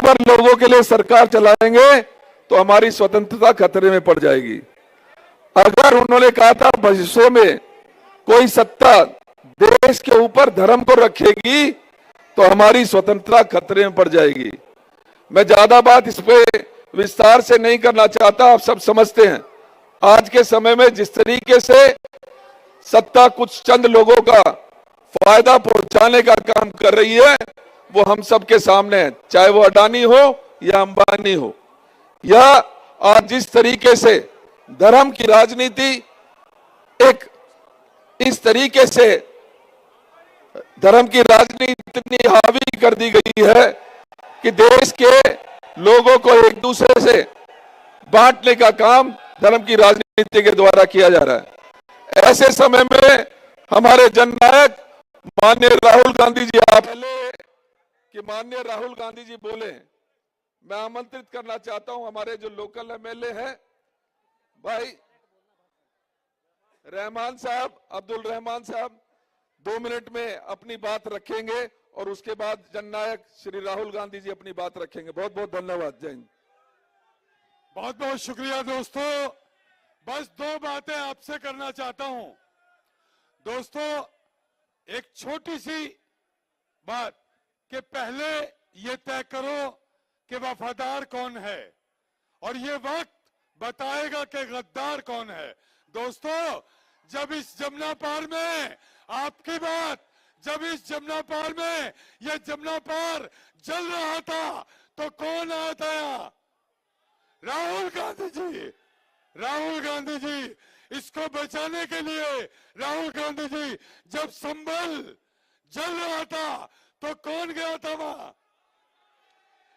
पर लोगों के लिए सरकार चलाएंगे तो हमारी स्वतंत्रता खतरे में पड़ जाएगी। अगर उन्होंने कहा था भविष्य में कोई सत्ता देश के ऊपर धर्म को रखेगी तो हमारी स्वतंत्रता खतरे में पड़ जाएगी। मैं ज्यादा बात इस पे विस्तार से नहीं करना चाहता, आप सब समझते हैं आज के समय में जिस तरीके से सत्ता कुछ चंद लोगों का फायदा पहुंचाने का काम कर रही है वो हम सब के सामने है, चाहे वो अडानी हो या अंबानी हो, या आज जिस तरीके से धर्म की राजनीति एक इस तरीके से धर्म की राजनीति इतनी हावी कर दी गई है कि देश के लोगों को एक दूसरे से बांटने का काम धर्म की राजनीति के द्वारा किया जा रहा है। ऐसे समय में हमारे जननायक माननीय राहुल गांधी जी, आप पहले कि माननीय राहुल गांधी जी बोले, मैं आमंत्रित करना चाहता हूं हमारे जो लोकल एमएलए हैं भाई रहमान साहब, अब्दुल रहमान साहब 2 मिनट में अपनी बात रखेंगे और उसके बाद जननायक श्री राहुल गांधी जी अपनी बात रखेंगे। बहुत बहुत धन्यवाद। जय हिंद। बहुत बहुत शुक्रिया दोस्तों। बस 2 बातें आपसे करना चाहता हूं दोस्तों। एक छोटी सी बात कि पहले ये तय करो कि वफादार कौन है और ये वक्त बताएगा कि गद्दार कौन है। दोस्तों, जब इस जमुना पार में आपकी बात, जब इस जमुना पार में ये जमुना पार जल रहा था तो कौन आया था? राहुल गांधी जी। राहुल गांधी जी। इसको बचाने के लिए राहुल गांधी जी जब संभल जल रहा था तो कौन गया था वहां?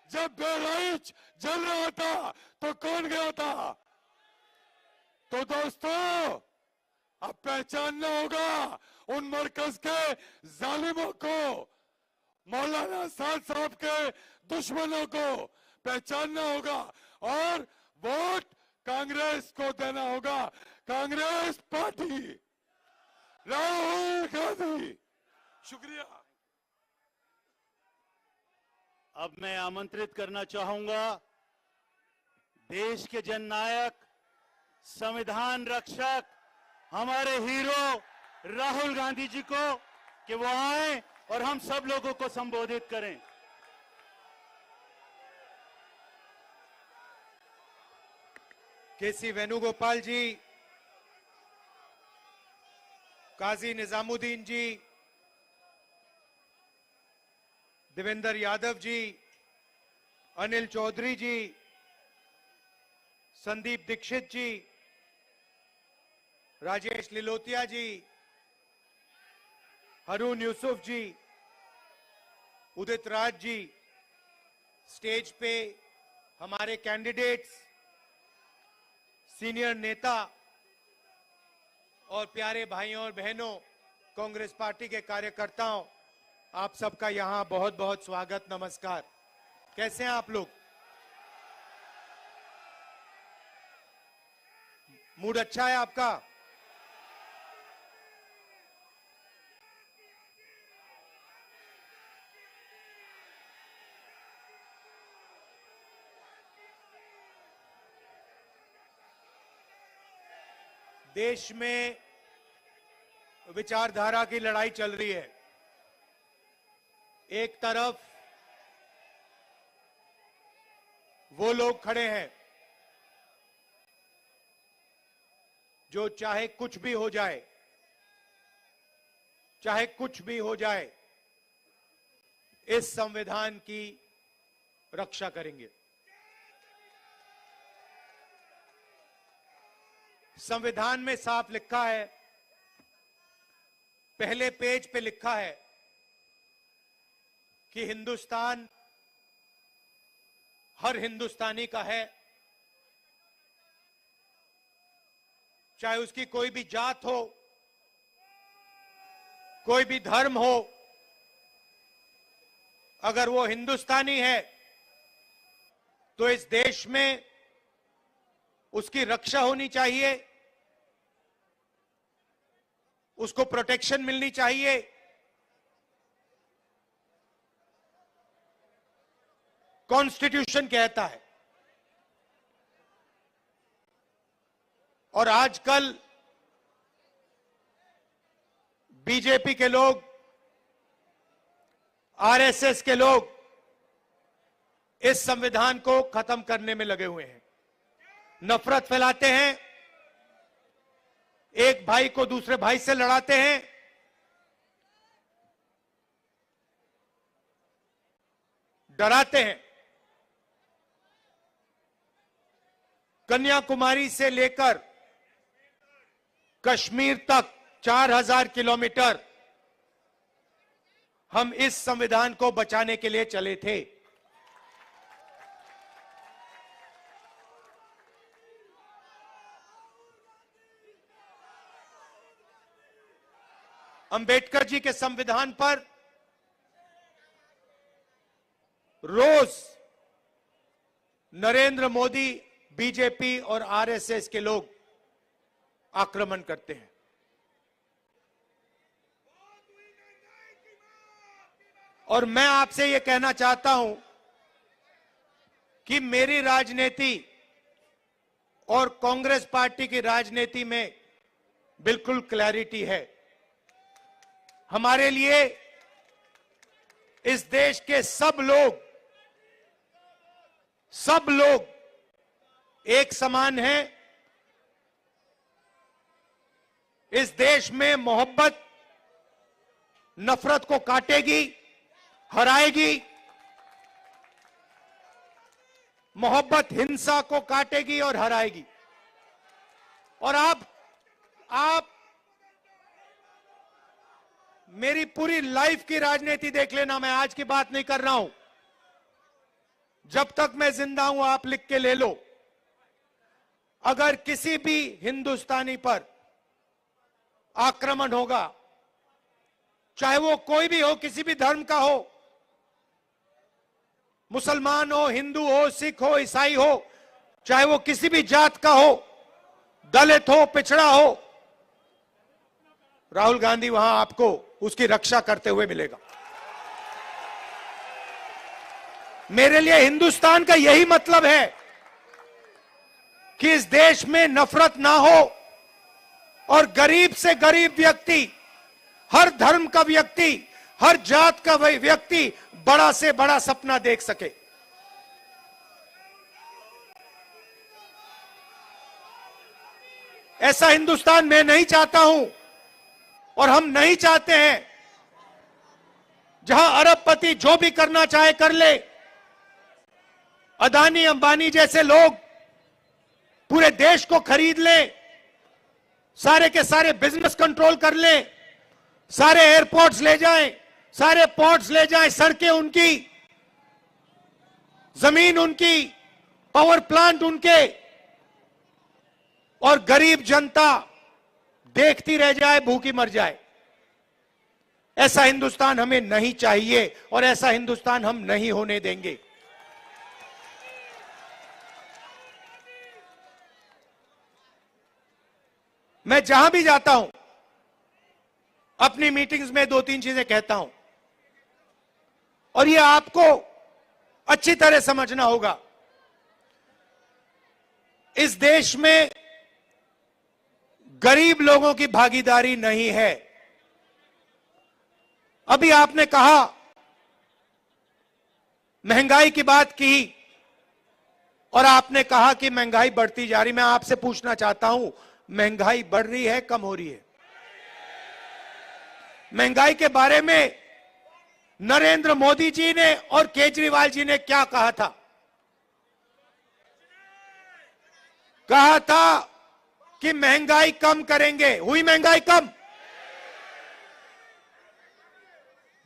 जब बहराइच जल रहा था तो कौन गया था? तो दोस्तों, अब पहचानना होगा उन मरकज के जालिमों को, मौलाना साद साहब के दुश्मनों को पहचानना होगा और वोट कांग्रेस को देना होगा। कांग्रेस पार्टी, राहुल गांधी। शुक्रिया। अब मैं आमंत्रित करना चाहूंगा देश के जननायक, संविधान रक्षक, हमारे हीरो राहुल गांधी जी को कि वो आए और हम सब लोगों को संबोधित करें। केसी वेणुगोपाल जी, काजी निजामुद्दीन जी, देवेंद्र यादव जी, अनिल चौधरी जी, संदीप दीक्षित जी, राजेश लिलोतिया जी, हारून यूसुफ जी, उदित राज जी, स्टेज पे हमारे कैंडिडेट्स, सीनियर नेता और प्यारे भाइयों और बहनों, कांग्रेस पार्टी के कार्यकर्ताओं, आप सबका यहां बहुत बहुत स्वागत, नमस्कार। कैसे हैं आप लोग? मूड अच्छा है आपका? देश में विचारधारा की लड़ाई चल रही है। एक तरफ वो लोग खड़े हैं जो चाहे कुछ भी हो जाए, चाहे कुछ भी हो जाए, इस संविधान की रक्षा करेंगे। संविधान में साफ लिखा है, पहले पेज पे लिखा है कि हिंदुस्तान हर हिंदुस्तानी का है, चाहे उसकी कोई भी जात हो, कोई भी धर्म हो, अगर वो हिंदुस्तानी है तो इस देश में उसकी रक्षा होनी चाहिए, उसको प्रोटेक्शन मिलनी चाहिए। कॉन्स्टिट्यूशन कहता है। और आजकल बीजेपी के लोग, आरएसएस के लोग इस संविधान को खत्म करने में लगे हुए हैं, नफरत फैलाते हैं, एक भाई को दूसरे भाई से लड़ाते हैं, डराते हैं। कन्याकुमारी से लेकर कश्मीर तक 4000 किलोमीटर हम इस संविधान को बचाने के लिए चले थे। अंबेडकर जी के संविधान पर रोज नरेंद्र मोदी, बीजेपी और आरएसएस के लोग आक्रमण करते हैं। और मैं आपसे यह कहना चाहता हूं कि मेरी राजनीति और कांग्रेस पार्टी की राजनीति में बिल्कुल क्लैरिटी है। हमारे लिए इस देश के सब लोग एक समान हैं। इस देश में मोहब्बत नफरत को काटेगी, हराएगी। मोहब्बत हिंसा को काटेगी और हराएगी। और आप मेरी पूरी लाइफ की राजनीति देख लेना, मैं आज की बात नहीं कर रहा हूं। जब तक मैं जिंदा हूं, आप लिख के ले लो, अगर किसी भी हिंदुस्तानी पर आक्रमण होगा, चाहे वो कोई भी हो, किसी भी धर्म का हो, मुसलमान हो, हिंदू हो, सिख हो, ईसाई हो, चाहे वो किसी भी जात का हो, दलित हो, पिछड़ा हो, राहुल गांधी वहां आपको उसकी रक्षा करते हुए मिलेगा। मेरे लिए हिंदुस्तान का यही मतलब है कि इस देश में नफरत ना हो और गरीब से गरीब व्यक्ति, हर धर्म का व्यक्ति, हर जात का व्यक्ति बड़ा से बड़ा सपना देख सके। ऐसा हिंदुस्तान मैं नहीं चाहता हूं और हम नहीं चाहते हैं जहां अरबपति जो भी करना चाहे कर ले, अदानी अंबानी जैसे लोग पूरे देश को खरीद लें, सारे के सारे बिजनेस कंट्रोल कर लें, सारे एयरपोर्ट्स ले जाएं, सारे पोर्ट्स ले जाएं, सड़कें उनकी, जमीन उनकी, पावर प्लांट उनके, और गरीब जनता देखती रह जाए, भूखी मर जाए। ऐसा हिंदुस्तान हमें नहीं चाहिए और ऐसा हिंदुस्तान हम नहीं होने देंगे। मैं जहां भी जाता हूं, अपनी मीटिंग्स में 2-3 चीजें कहता हूं और यह आपको अच्छी तरह समझना होगा। इस देश में गरीब लोगों की भागीदारी नहीं है। अभी आपने कहा, महंगाई की बात की और आपने कहा कि महंगाई बढ़ती जा रही। मैं आपसे पूछना चाहता हूं, महंगाई बढ़ रही है, कम हो रही है? महंगाई के बारे में नरेंद्र मोदी जी ने और केजरीवाल जी ने क्या कहा था? कहा था कि महंगाई कम करेंगे। हुई महंगाई कम?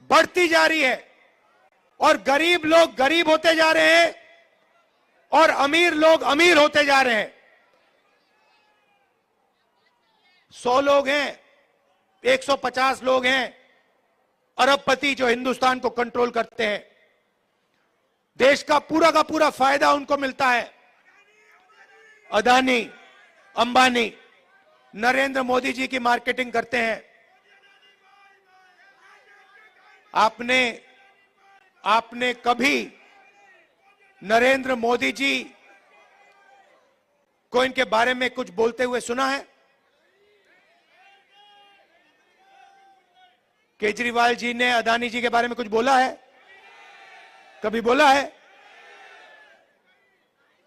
बढ़ती जा रही है और गरीब लोग गरीब होते जा रहे हैं और अमीर लोग अमीर होते जा रहे हैं। 100 लोग हैं, 150 लोग हैं अरबपति जो हिंदुस्तान को कंट्रोल करते हैं। देश का पूरा फायदा उनको मिलता है। अदानी, अंबानी, नरेंद्र मोदी जी की मार्केटिंग करते हैं। आपने कभी नरेंद्र मोदी जी को इनके बारे में कुछ बोलते हुए सुना है? केजरीवाल जी ने अदानी जी के बारे में कुछ बोला है? कभी बोला है?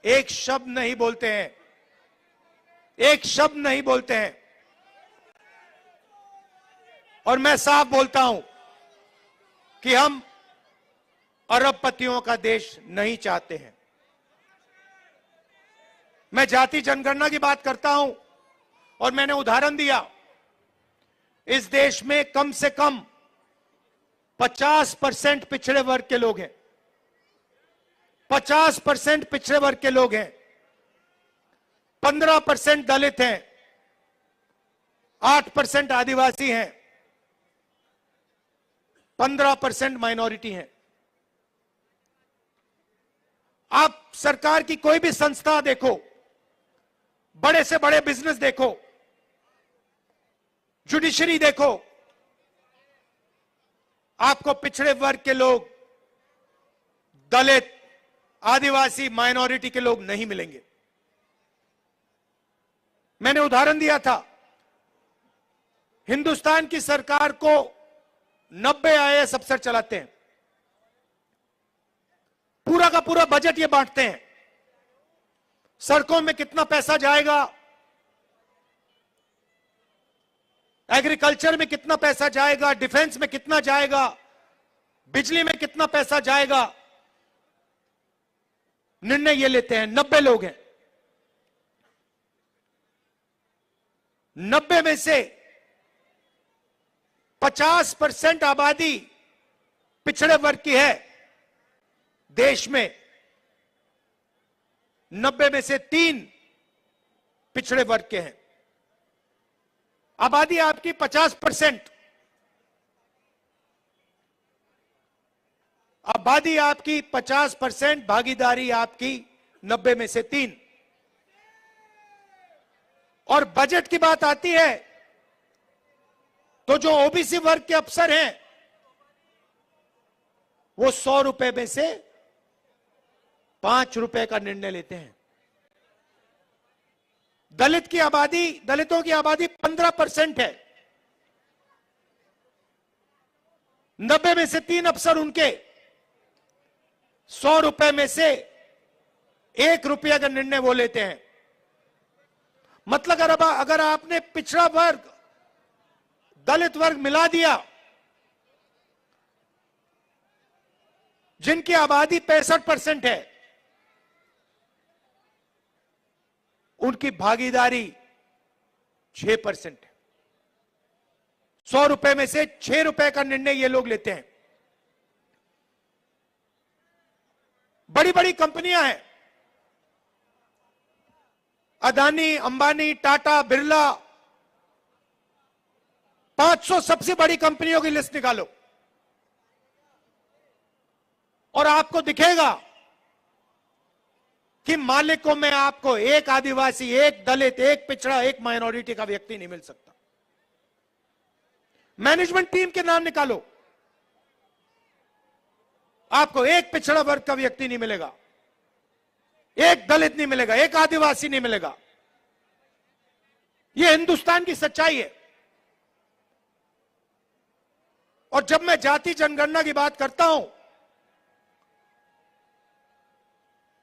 एक शब्द नहीं बोलते हैं, एक शब्द नहीं बोलते हैं। और मैं साफ बोलता हूं कि हम अरबपतियों का देश नहीं चाहते हैं। मैं जाति जनगणना की बात करता हूं और मैंने उदाहरण दिया, इस देश में कम से कम 50% पिछड़े वर्ग के लोग हैं, 50% पिछड़े वर्ग के लोग हैं, 15% दलित हैं, 8% आदिवासी हैं, 15% माइनॉरिटी हैं। आप सरकार की कोई भी संस्था देखो, बड़े से बड़े बिजनेस देखो, जुडिशरी देखो, आपको पिछड़े वर्ग के लोग, दलित, आदिवासी, माइनॉरिटी के लोग नहीं मिलेंगे। मैंने उदाहरण दिया था, हिंदुस्तान की सरकार को 90 आईएएस अफसर चलाते हैं, पूरा का पूरा बजट ये बांटते हैं। सड़कों में कितना पैसा जाएगा, एग्रीकल्चर में कितना पैसा जाएगा, डिफेंस में कितना जाएगा, बिजली में कितना पैसा जाएगा, निर्णय ये लेते हैं। 90 लोग हैं, 90 में से 50% आबादी पिछड़े वर्ग की है देश में, 90 में से 3 पिछड़े वर्ग के हैं। आबादी आपकी 50%, आबादी आपकी 50%, भागीदारी आपकी 90 में से 3। और बजट की बात आती है तो जो ओबीसी वर्ग के अफसर हैं वो 100 रुपए में से 5 रुपए का निर्णय लेते हैं। दलित की आबादी, दलितों की आबादी 15% है, 90 में से 3 अफसर उनके 100 रुपए में से 1 रुपया का निर्णय वो लेते हैं। मतलब अगर आपने पिछड़ा वर्ग, दलित वर्ग मिला दिया, जिनकी आबादी 65% है, उनकी भागीदारी 6% है। 100 रुपए में से 6 रुपए का निर्णय ये लोग लेते हैं। बड़ी बड़ी कंपनियां हैं, अदानी, अंबानी, टाटा, बिरला, 500 सबसे बड़ी कंपनियों की लिस्ट निकालो और आपको दिखेगा कि मालिकों में आपको एक आदिवासी, एक दलित, एक पिछड़ा, एक माइनॉरिटी का व्यक्ति नहीं मिल सकता। मैनेजमेंट टीम के नाम निकालो, आपको एक पिछड़ा वर्ग का व्यक्ति नहीं मिलेगा, एक दलित नहीं मिलेगा, एक आदिवासी नहीं मिलेगा। यह हिंदुस्तान की सच्चाई है। और जब मैं जाति जनगणना की बात करता हूं,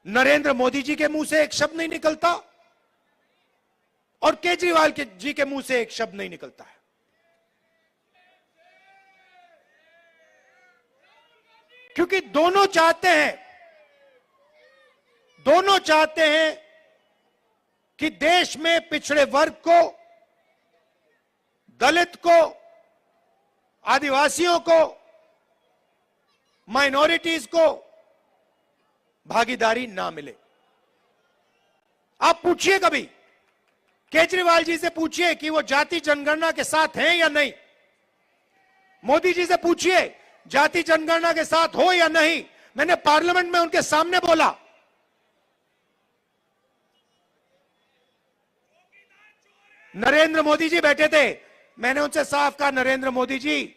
नरेंद्र मोदी जी के मुंह से एक शब्द नहीं निकलता और केजरीवाल जी के मुंह से एक शब्द नहीं निकलता है। क्योंकि दोनों चाहते हैं कि देश में पिछड़े वर्ग को, दलित को, आदिवासियों को, माइनॉरिटीज को भागीदारी ना मिले। आप पूछिए, कभी केजरीवाल जी से पूछिए कि वो जाति जनगणना के साथ हैं या नहीं। मोदी जी से पूछिए जाति जनगणना के साथ हो या नहीं। मैंने पार्लियामेंट में उनके सामने बोला, नरेंद्र मोदी जी बैठे थे, मैंने उनसे साफ कहा, नरेंद्र मोदी जी,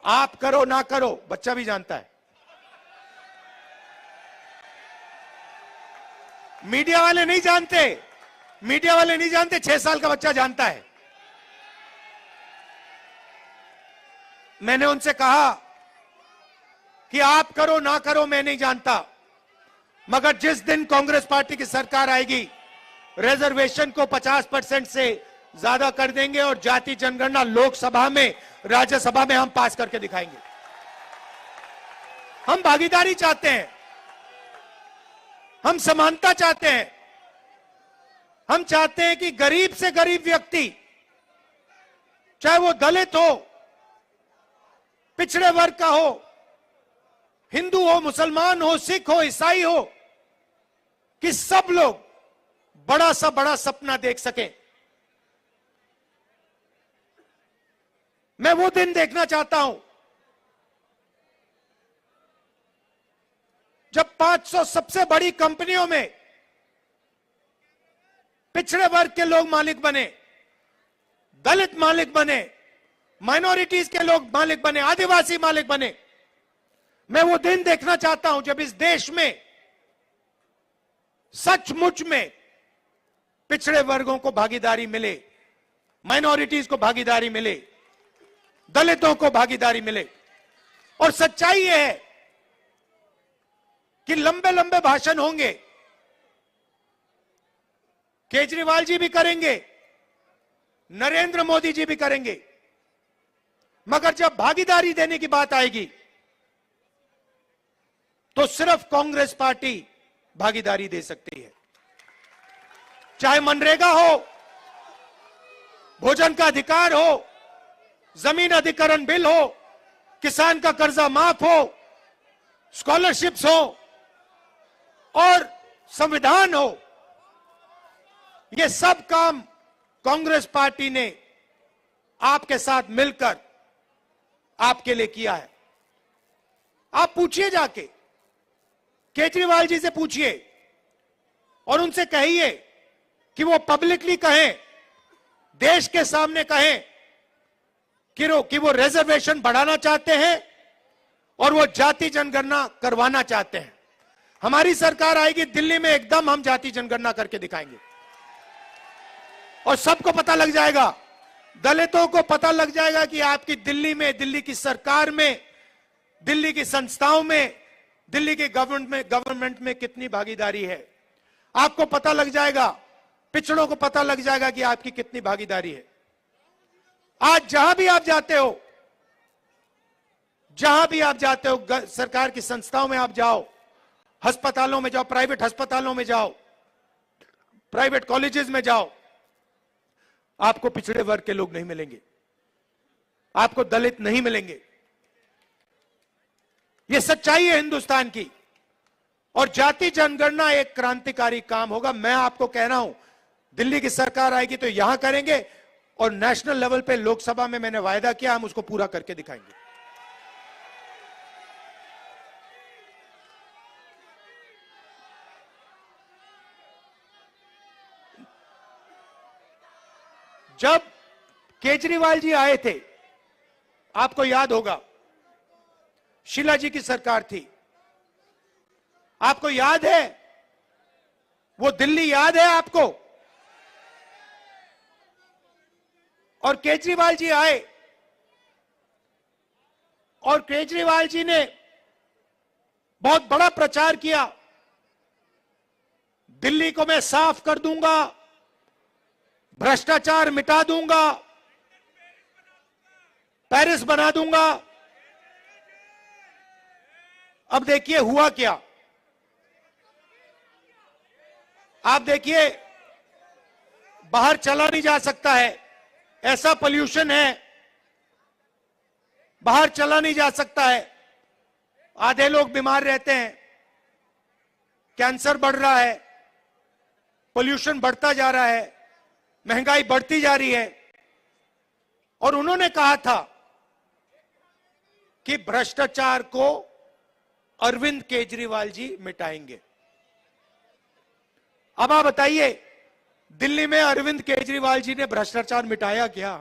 आप करो ना करो, बच्चा भी जानता है। मीडिया वाले नहीं जानते, मीडिया वाले नहीं जानते, 6 साल का बच्चा जानता है। मैंने उनसे कहा कि आप करो ना करो मैं नहीं जानता, मगर जिस दिन कांग्रेस पार्टी की सरकार आएगी, रिजर्वेशन को 50% से ज्यादा कर देंगे और जाति जनगणना लोकसभा में, राज्यसभा में हम पास करके दिखाएंगे। हम भागीदारी चाहते हैं, हम समानता चाहते हैं, हम चाहते हैं कि गरीब से गरीब व्यक्ति, चाहे वो दलित हो, पिछड़े वर्ग का हो, हिंदू हो, मुसलमान हो, सिख हो, ईसाई हो, कि सब लोग बड़ा सा बड़ा सपना देख सके। मैं वो दिन देखना चाहता हूं जब 500 सबसे बड़ी कंपनियों में पिछड़े वर्ग के लोग मालिक बने, दलित मालिक बने, माइनॉरिटीज के लोग मालिक बने, आदिवासी मालिक बने। मैं वो दिन देखना चाहता हूं जब इस देश में सचमुच में पिछड़े वर्गों को भागीदारी मिले, माइनॉरिटीज को भागीदारी मिले, दलितों को भागीदारी मिले। और सच्चाई यह है कि लंबे लंबे भाषण होंगे, केजरीवाल जी भी करेंगे, नरेंद्र मोदी जी भी करेंगे, मगर जब भागीदारी देने की बात आएगी तो सिर्फ कांग्रेस पार्टी भागीदारी दे सकती है। चाहे मनरेगा हो, भोजन का अधिकार हो, जमीन अधिकरण बिल हो, किसान का कर्जा माफ हो, स्कॉलरशिप्स हो और संविधान हो, ये सब काम कांग्रेस पार्टी ने आपके साथ मिलकर आपके लिए किया है। आप पूछिए, जाके केजरीवाल जी से पूछिए और उनसे कहिए कि वो पब्लिकली कहें, देश के सामने कहें कि वो रिजर्वेशन बढ़ाना चाहते हैं और वो जाति जनगणना करवाना चाहते हैं। हमारी सरकार आएगी दिल्ली में, एकदम हम जाति जनगणना करके दिखाएंगे और सबको पता लग जाएगा, दलितों को पता लग जाएगा कि आपकी दिल्ली में, दिल्ली की सरकार में, दिल्ली की संस्थाओं में, दिल्ली के गवर्नमेंट में कितनी भागीदारी है। आपको पता लग जाएगा, पिछड़ों को पता लग जाएगा कि आपकी कितनी भागीदारी है। आज जहां भी आप जाते हो, जहां भी आप जाते हो, सरकार की संस्थाओं में आप जाओ, अस्पतालों में जाओ, प्राइवेट अस्पतालों में जाओ, प्राइवेट कॉलेजेस में जाओ, आपको पिछड़े वर्ग के लोग नहीं मिलेंगे, आपको दलित नहीं मिलेंगे। यह सच्चाई है हिंदुस्तान की। और जाति जनगणना एक क्रांतिकारी काम होगा। मैं आपको कह रहा हूं, दिल्ली की सरकार आएगी तो यहां करेंगे और नेशनल लेवल पे लोकसभा में मैंने वायदा किया, हम उसको पूरा करके दिखाएंगे। जब केजरीवाल जी आए थे, आपको याद होगा, शीला जी की सरकार थी, आपको याद है, वो दिल्ली याद है आपको? और केजरीवाल जी आए और केजरीवाल जी ने बहुत बड़ा प्रचार किया, दिल्ली को मैं साफ कर दूंगा, भ्रष्टाचार मिटा दूंगा, पेरिस बना दूंगा। अब देखिए हुआ क्या। आप देखिए, बाहर चला नहीं जा सकता है, ऐसा पोल्यूशन है, बाहर चला नहीं जा सकता है, आधे लोग बीमार रहते हैं, कैंसर बढ़ रहा है, पोल्यूशन बढ़ता जा रहा है, महंगाई बढ़ती जा रही है। और उन्होंने कहा था कि भ्रष्टाचार को अरविंद केजरीवाल जी मिटाएंगे। अब आप बताइए, दिल्ली में अरविंद केजरीवाल जी ने भ्रष्टाचार मिटाया क्या?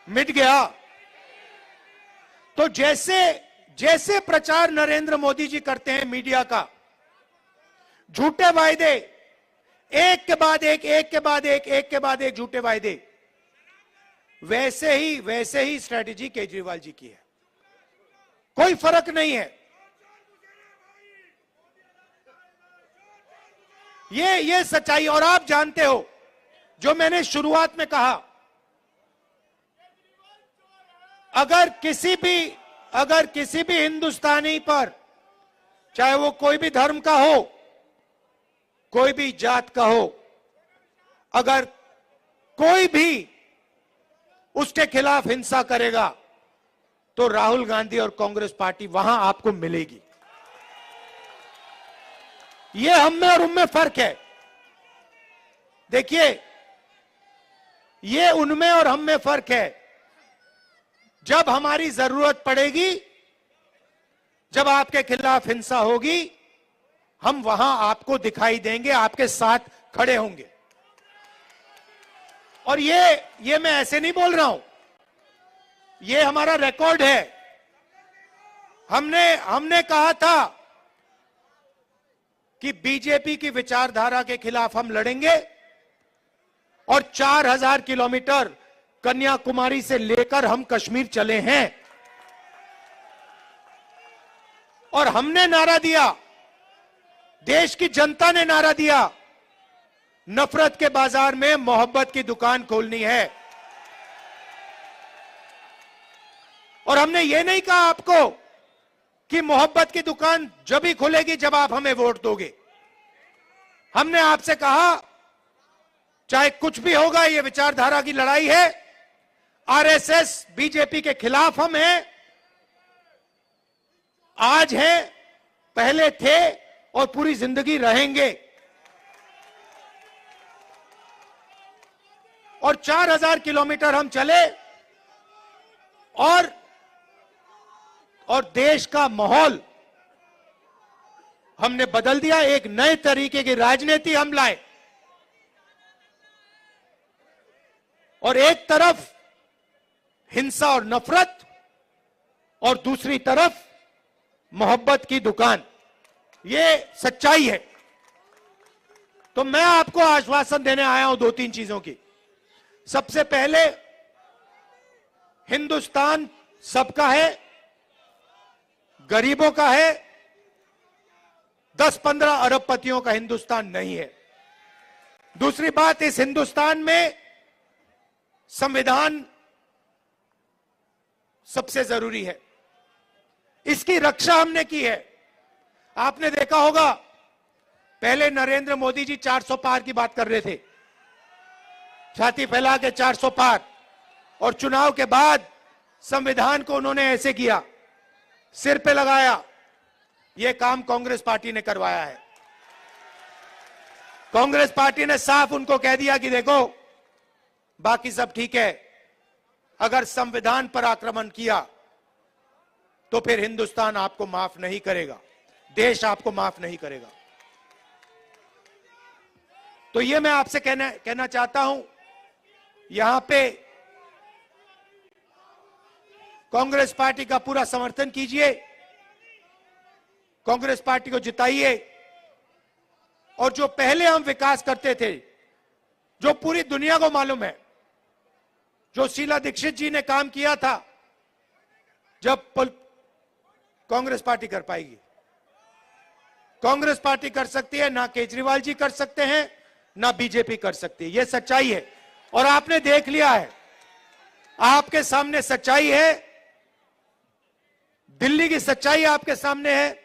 मिट गया। तो जैसे जैसे प्रचार नरेंद्र मोदी जी करते हैं मीडिया का, झूठे वायदे, एक के बाद एक, एक के बाद एक, एक के बाद एक झूठे वायदे, वैसे ही स्ट्रेटेजी केजरीवाल जी की है। कोई फर्क नहीं है। ये सच्चाई। और आप जानते हो, जो मैंने शुरुआत में कहा, अगर किसी भी हिंदुस्तानी पर, चाहे वो कोई भी धर्म का हो, कोई भी जात का हो, अगर कोई भी उसके खिलाफ हिंसा करेगा तो राहुल गांधी और कांग्रेस पार्टी वहां आपको मिलेगी। ये हम में और उनमें फर्क है। देखिए, ये उनमें और हम में फर्क है। जब हमारी जरूरत पड़ेगी, जब आपके खिलाफ हिंसा होगी, हम वहां आपको दिखाई देंगे, आपके साथ खड़े होंगे। और ये मैं ऐसे नहीं बोल रहा हूं, ये हमारा रिकॉर्ड है। हमने कहा था कि बीजेपी की विचारधारा के खिलाफ हम लड़ेंगे, और 4000 किलोमीटर कन्याकुमारी से लेकर हम कश्मीर चले हैं। और हमने नारा दिया, देश की जनता ने नारा दिया, नफरत के बाजार में मोहब्बत की दुकान खोलनी है। और हमने ये नहीं कहा आपको कि मोहब्बत की दुकान जब ही खुलेगी जब आप हमें वोट दोगे। हमने आपसे कहा, चाहे कुछ भी होगा, ये विचारधारा की लड़ाई है। आरएसएस, बीजेपी के खिलाफ हम हैं, आज हैं, पहले थे और पूरी जिंदगी रहेंगे। और 4000 किलोमीटर हम चले, और देश का माहौल हमने बदल दिया। एक नए तरीके की राजनीति हम लाए। और एक तरफ हिंसा और नफरत, और दूसरी तरफ मोहब्बत की दुकान। ये सच्चाई है। तो मैं आपको आश्वासन देने आया हूं 2-3 चीजों की। सबसे पहले, हिंदुस्तान सबका है, गरीबों का है, 10-15 अरबपतियों का हिंदुस्तान नहीं है। दूसरी बात, इस हिंदुस्तान में संविधान सबसे जरूरी है। इसकी रक्षा हमने की है। आपने देखा होगा, पहले नरेंद्र मोदी जी 400 पार की बात कर रहे थे, छाती फैला के 400 पार, और चुनाव के बाद संविधान को उन्होंने ऐसे किया, सिर पे लगाया। यह काम कांग्रेस पार्टी ने करवाया है। कांग्रेस पार्टी ने साफ उनको कह दिया कि देखो, बाकी सब ठीक है, अगर संविधान पर आक्रमण किया तो फिर हिंदुस्तान आपको माफ नहीं करेगा, देश आपको माफ नहीं करेगा। तो यह मैं आपसे कहना चाहता हूं, यहां पे कांग्रेस पार्टी का पूरा समर्थन कीजिए, कांग्रेस पार्टी को जिताइए। और जो पहले हम विकास करते थे, जो पूरी दुनिया को मालूम है, जो शीला दीक्षित जी ने काम किया था, जब कांग्रेस पार्टी कर पाएगी। कांग्रेस पार्टी कर सकती है, ना केजरीवाल जी कर सकते हैं, ना बीजेपी कर सकती है। यह सच्चाई है। और आपने देख लिया है, आपके सामने सच्चाई है। दिल्ली की सच्चाई आपके सामने है,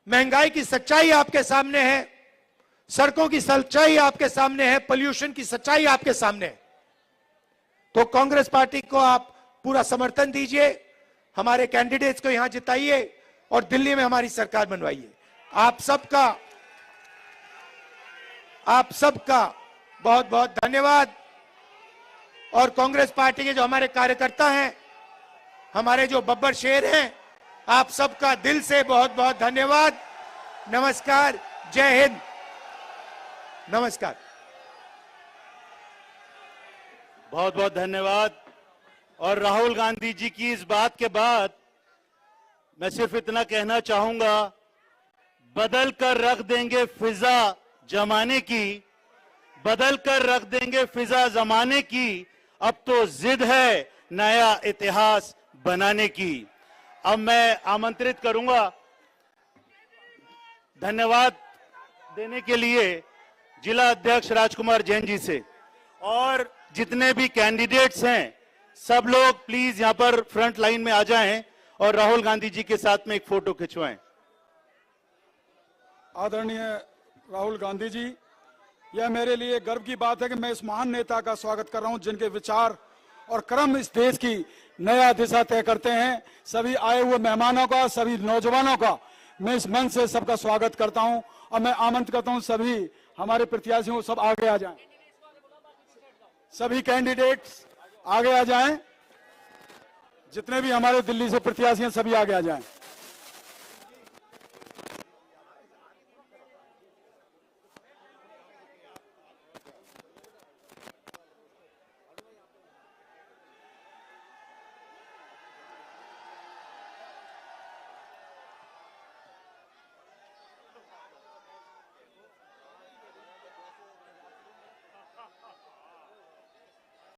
महंगाई की सच्चाई आपके सामने है, सड़कों की सच्चाई आपके सामने है, पोल्यूशन की सच्चाई आपके सामने है। तो कांग्रेस पार्टी को आप पूरा समर्थन दीजिए, हमारे कैंडिडेट्स को यहां जिताइए और दिल्ली में हमारी सरकार बनवाइए। आप सबका बहुत बहुत धन्यवाद। और कांग्रेस पार्टी के जो हमारे कार्यकर्ता हैं, हमारे जो बब्बर शेर हैं, आप सबका दिल से बहुत बहुत धन्यवाद। नमस्कार, जय हिंद, नमस्कार। बहुत बहुत धन्यवाद। और राहुल गांधी जी की इस बात के बाद मैं सिर्फ इतना कहना चाहूंगा, बदल कर रख देंगे फिजा जमाने की, बदल कर रख देंगे फिजा जमाने की, अब तो जिद है नया इतिहास बनाने की। अब मैं आमंत्रित करूंगा धन्यवाद देने के लिए जिला अध्यक्ष राजकुमार जैन जी से, और जितने भी कैंडिडेट्स हैं सब लोग प्लीज यहां पर फ्रंट लाइन में आ जाएं और राहुल गांधी जी के साथ में एक फोटो खिंचवाएं। आदरणीय राहुल गांधी जी, यह मेरे लिए गर्व की बात है कि मैं इस महान नेता का स्वागत कर रहा हूं जिनके विचार और कर्म इस देश की नया दिशा तय करते हैं। सभी आए हुए मेहमानों का, सभी नौजवानों का मैं इस मंच से सबका स्वागत करता हूं और मैं आमंत्रित करता हूं सभी हमारे प्रत्याशियों सब आगे आ जाएं, सभी कैंडिडेट्स आगे आ जाएं, जितने भी हमारे दिल्ली से प्रत्याशी हैं सभी आगे आ जाएं।